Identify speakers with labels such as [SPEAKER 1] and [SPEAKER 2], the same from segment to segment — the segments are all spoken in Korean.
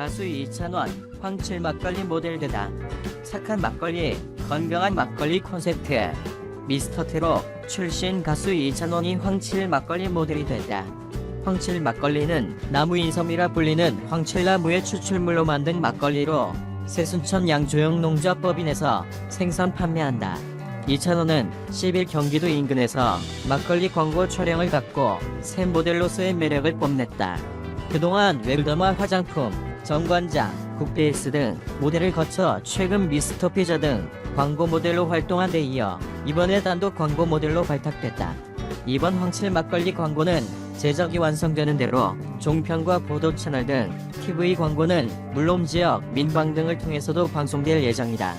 [SPEAKER 1] 가수 이찬원, 황칠 막걸리 모델되다. 착한 막걸리, 건강한 막걸리 콘셉트. 미스터트롯 출신 가수 이찬원이 황칠 막걸리 모델이 됐다. 황칠 막걸리는 나무 인섬이라 불리는 황칠나무의 추출물로 만든 막걸리로 세순천 양조영농자법인에서 생산 판매한다. 이찬원은 10일 경기도 인근에서 막걸리 광고 촬영을 갖고 새 모델로서의 매력을 뽐냈다. 그동안 웹드라마 화장품, 정관장, 굿베이스 등 모델을 거쳐 최근 미스터 피자 등 광고 모델로 활동한 데 이어 이번에 단독 광고 모델로 발탁됐다. 이번 황칠 막걸리 광고는 제작이 완성되는 대로 종편과 보도 채널 등 TV 광고는 물론 지역 민방 등을 통해서도 방송될 예정이다.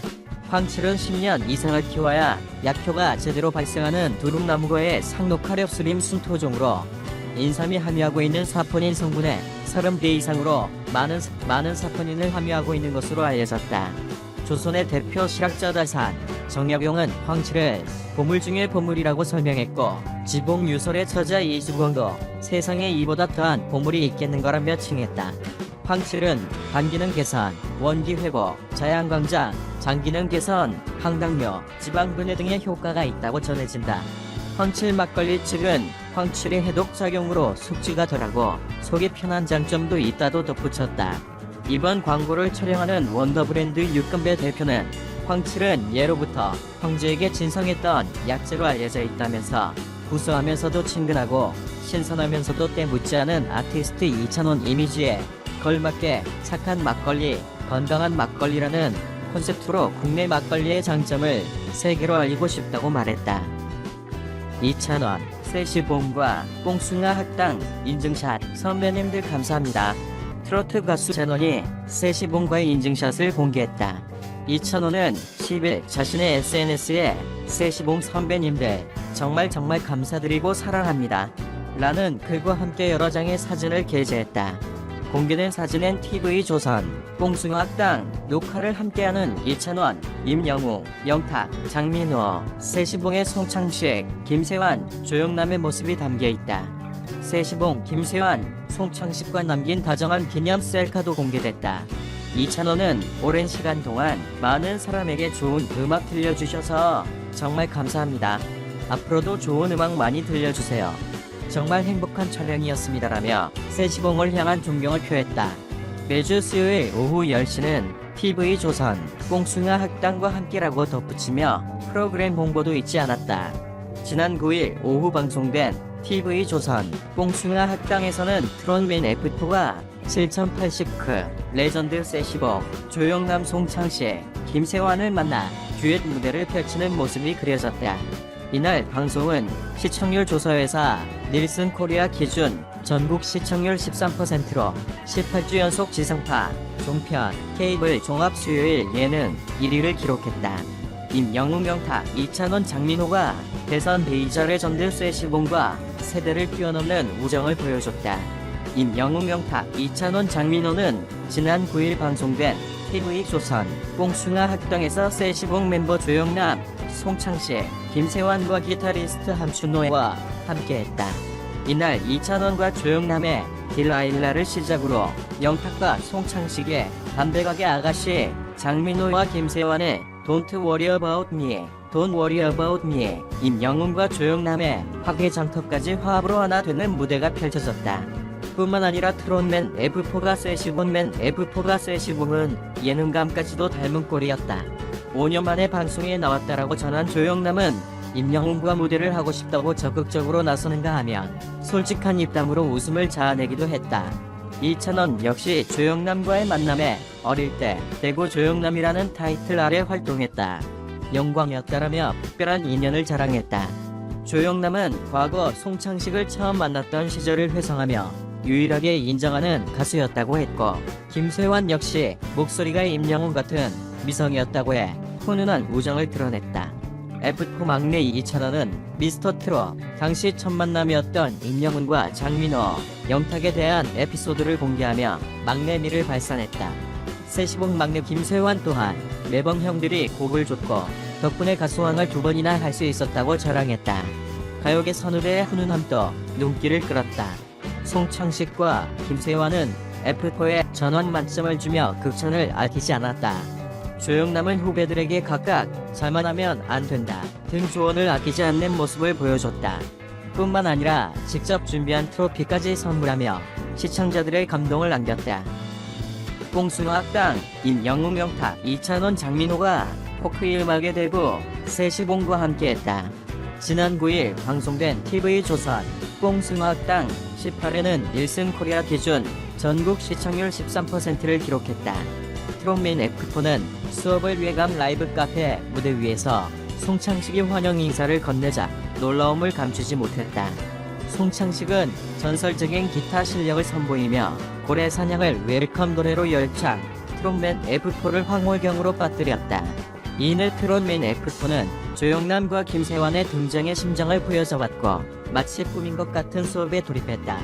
[SPEAKER 1] 황칠은 10년 이상을 키워야 약효가 제대로 발생하는 두릅나무과의 상록화렵수림 순토종으로 인삼이 함유하고 있는 사포닌 성분의 30배 이상으로 많은 사포닌을 함유하고 있는 것으로 알려졌다. 조선의 대표 실학자 다산 정약용은 황칠을 보물 중의 보물이라고 설명했고, 지봉 유설의 저자 이수공도 세상에 이보다 더한 보물이 있겠는가라며 칭했다. 황칠은 간기능 개선, 원기 회복, 자양 강장, 장기능 개선, 항당뇨, 지방분해 등의 효과가 있다고 전해진다. 황칠 막걸리 측은 황칠의 해독 작용으로 숙취가 덜하고 속이 편한 장점도 있다고 덧붙였다. 이번 광고를 촬영하는 원더브랜드 육건배 대표는 황칠은 예로부터 황제에게 진성했던 약재로 알려져 있다면서 구수하면서도 친근하고 신선하면서도 때묻지 않은 아티스트 이찬원 이미지에 걸맞게 착한 막걸리, 건강한 막걸리라는 콘셉트로 국내 막걸리의 장점을 세계로 알리고 싶다고 말했다. 이찬원, 세시봉과 뽕숭아 학당 인증샷. 선배님들 감사합니다. 트로트 가수 찬원이 세시봉과의 인증샷을 공개했다. 이찬원은 10일 자신의 SNS에 세시봉 선배님들 정말 감사드리고 사랑합니다 라는 글과 함께 여러 장의 사진을 게재했다. 공개된 사진엔 TV조선, 뽕숭아 학당 녹화를 함께하는 이찬원, 임영웅, 영탁, 장민호, 세시봉의 송창식, 김세환, 조영남의 모습이 담겨있다. 세시봉, 김세환, 송창식과 남긴 다정한 기념 셀카도 공개됐다. 이찬원은 오랜 시간 동안 많은 사람에게 좋은 음악 들려주셔서 정말 감사합니다. 앞으로도 좋은 음악 많이 들려주세요. 정말 행복한 촬영이었습니다라며 세시봉을 향한 존경을 표했다. 매주 수요일 오후 10시는 TV조선, 뽕숭아 학당과 함께라고 덧붙이며 프로그램 홍보도 잊지 않았다. 지난 9일 오후 방송된 TV조선, 뽕숭아 학당에서는 트롯맨 F4가 7080크, 레전드 세시봉, 조영남 송창식, 김세환을 만나 듀엣 무대를 펼치는 모습이 그려졌다. 이날 방송은 시청률 조사회사 닐슨 코리아 기준 전국 시청률 13%로 18주 연속 지상파, 종편, 케이블 종합 수요일 예능 1위를 기록했다. 임영웅, 영탁, 이찬원, 장민호가 대선 베이저 레전드 세시봉과 세대를 뛰어넘는 우정을 보여줬다. 임영웅, 영탁, 이찬원, 장민호는 지난 9일 방송된 TV조선, 뽕숭아 학당에서 세시봉 멤버 조영남, 송창식, 김세환과 기타리스트 함춘노와 함께했다. 이날 이찬원과 조영남의 딜라일라를 시작으로 영탁과 송창식의 담배가게 아가씨, 장민호와 김세환의 Don't Worry About Me, Don't Worry About Me, 임영웅과 조영남의 화개장터까지 화합으로 하나 되는 무대가 펼쳐졌다. 뿐만 아니라 트롯맨 F4가 세시봉은 예능감까지도 닮은 꼴이었다. 5년 만에 방송에 나왔다라고 전한 조영남은 임영웅과 무대를 하고 싶다고 적극적으로 나서는가 하면 솔직한 입담으로 웃음을 자아내기도 했다. 이찬원 역시 조영남과의 만남에 어릴 때 대구 조영남이라는 타이틀 아래 활동했다. 영광이었다라며 특별한 인연을 자랑했다. 조영남은 과거 송창식을 처음 만났던 시절을 회상하며 유일하게 인정하는 가수였다고 했고, 김세환 역시 목소리가 임영웅 같은 미성이었다고 해 훈훈한 우정을 드러냈다. F4 막내 이찬원은 미스터트롯 당시 첫 만남이었던 임영웅과 장민호, 영탁에 대한 에피소드를 공개하며 막내미를 발산했다. 세시봉 막내 김세환 또한 매번 형들이 곡을 줬고 덕분에 가수왕을 2번이나 할 수 있었다고 자랑했다. 가요계 선후배의 훈훈함도 눈길을 끌었다. 송창식과 김세환은 F4에 전원 만점을 주며 극찬을 아끼지 않았다. 조영남은 후배들에게 각각 자만하면 안 된다 등 조언을 아끼지 않는 모습을 보여줬다. 뿐만 아니라 직접 준비한 트로피까지 선물하며 시청자들의 감동을 안겼다. 뽕숭아학당, 임영웅 명탁, 이찬원, 장민호가 포크의 음악의 대부 세시봉과 함께했다. 지난 9일 방송된 TV조선 뽕숭아학당 18회는 1승 코리아 기준 전국 시청률 13%를 기록했다. 트롯맨 F4는 수업을 위해 간 라이브 카페 무대 위에서 송창식이 환영 인사를 건네자 놀라움을 감추지 못했다. 송창식은 전설적인 기타 실력을 선보이며 고래 사냥을 웰컴 노래로 열창, 트롯맨 F4를 황홀경으로 빠뜨렸다. 이내 트롯맨 F4는 조영남과 김세환의 등장에 심장을 부여잡았고 마치 꿈인 것 같은 수업에 돌입했다.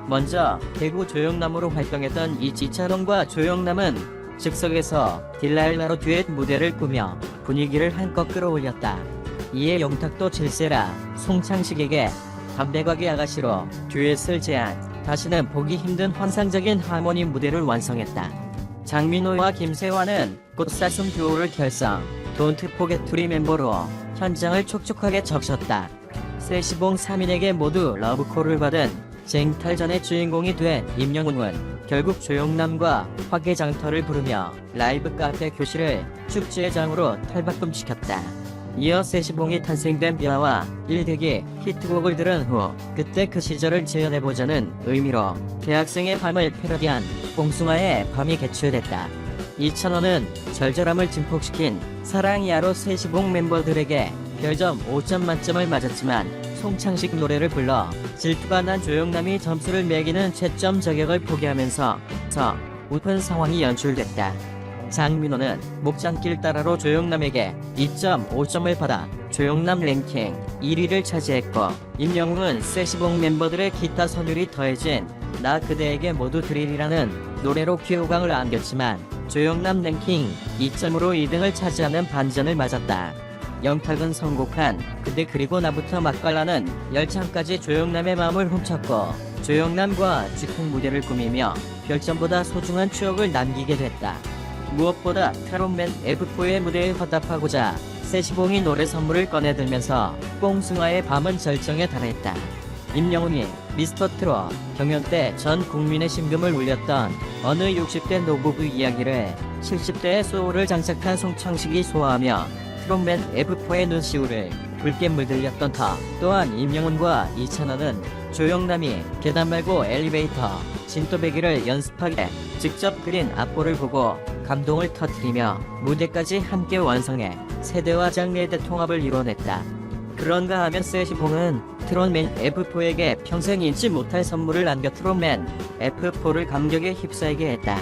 [SPEAKER 1] 먼저 대구 조영남으로 활동했던 이찬원과 조영남은 즉석에서 딜라일라로 듀엣 무대를 꾸며 분위기를 한껏 끌어올렸다. 이에 영탁도 질세라 송창식에게 담배가게 아가씨로 듀엣을 제안, 다시는 보기 힘든 환상적인 하모니 무대를 완성했다. 장민호와 김세환은 꽃사슴 듀오를 결성, 돈트 포겟 투리 멤버로 현장을 촉촉하게 적셨다. 세시봉 3인에게 모두 러브콜을 받은 쟁탈전의 주인공이 된 임영웅은 결국 조영남과 화개장터를 부르며 라이브 카페 교실을 축제의 장으로 탈바꿈시켰다. 이어 세시봉이 탄생된 비아와 일대기 히트곡을 들은 후 그때 그 시절을 재현해보자는 의미로 대학생의 밤을 패러디한 뽕숭아의 밤이 개최됐다. 이찬원은 절절함을 증폭시킨 사랑이야로 세시봉 멤버들에게 별점 5점 만점을 맞았지만 송창식 노래를 불러 질투가 난 조영남이 점수를 매기는 채점 저격을 포기하면서 웃픈 상황이 연출됐다. 장민호는 목장길 따라로 조영남에게 2.5점을 받아 조영남 랭킹 1위를 차지했고, 임영웅은 세시봉 멤버들의 기타 선율이 더해진 나 그대에게 모두 드릴이라는 노래로 기호강을 안겼지만 조영남 랭킹 2점으로 2등을 차지하는 반전을 맞았다. 영탁은 선곡한 그대 그리고 나부터 맛깔나는 열창까지 조영남의 마음을 훔쳤고 조영남과 즉흥 무대를 꾸미며 별점보다 소중한 추억을 남기게 됐다. 무엇보다 트롯맨 F4의 무대에 화답하고자 세시봉이 노래 선물을 꺼내들면서 뽕숭아의 밤은 절정에 달했다. 임영웅이 미스터트롯 경연 때 전 국민의 심금을 울렸던 어느 60대 노부부 이야기를 70대의 소울을 장착한 송창식이 소화하며 트롯맨 F4의 눈시울을 붉게 물들였던 터. 또한 임영웅과 이찬원은 조영남이 계단 말고 엘리베이터, 진또배기를 연습하게 직접 그린 악보를 보고 감동을 터뜨리며 무대까지 함께 완성해 세대와 장르의 대통합을 이뤄냈다. 그런가 하면 세시봉은 트롯맨 F4에게 평생 잊지 못할 선물을 안겨 트롯맨 F4를 감격에 휩싸이게 했다.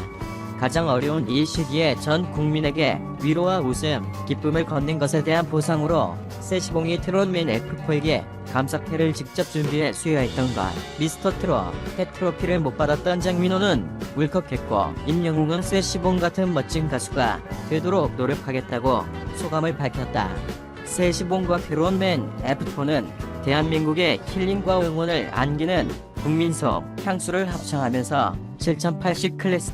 [SPEAKER 1] 가장 어려운 이 시기에 전 국민에게 위로와 웃음, 기쁨을 건넨 것에 대한 보상으로 세시봉이 트롯맨 F4에게 감사패를 직접 준비해 수여했던 것. 미스터트롯 트로피를 못 받았던 장민호는 울컥했고, 임영웅은 세시봉 같은 멋진 가수가 되도록 노력하겠다고 소감을 밝혔다. 세시봉과 트롯맨 F4는 대한민국의 힐링과 응원을 안기는 국민속 향수를 합창하면서 7080 클래스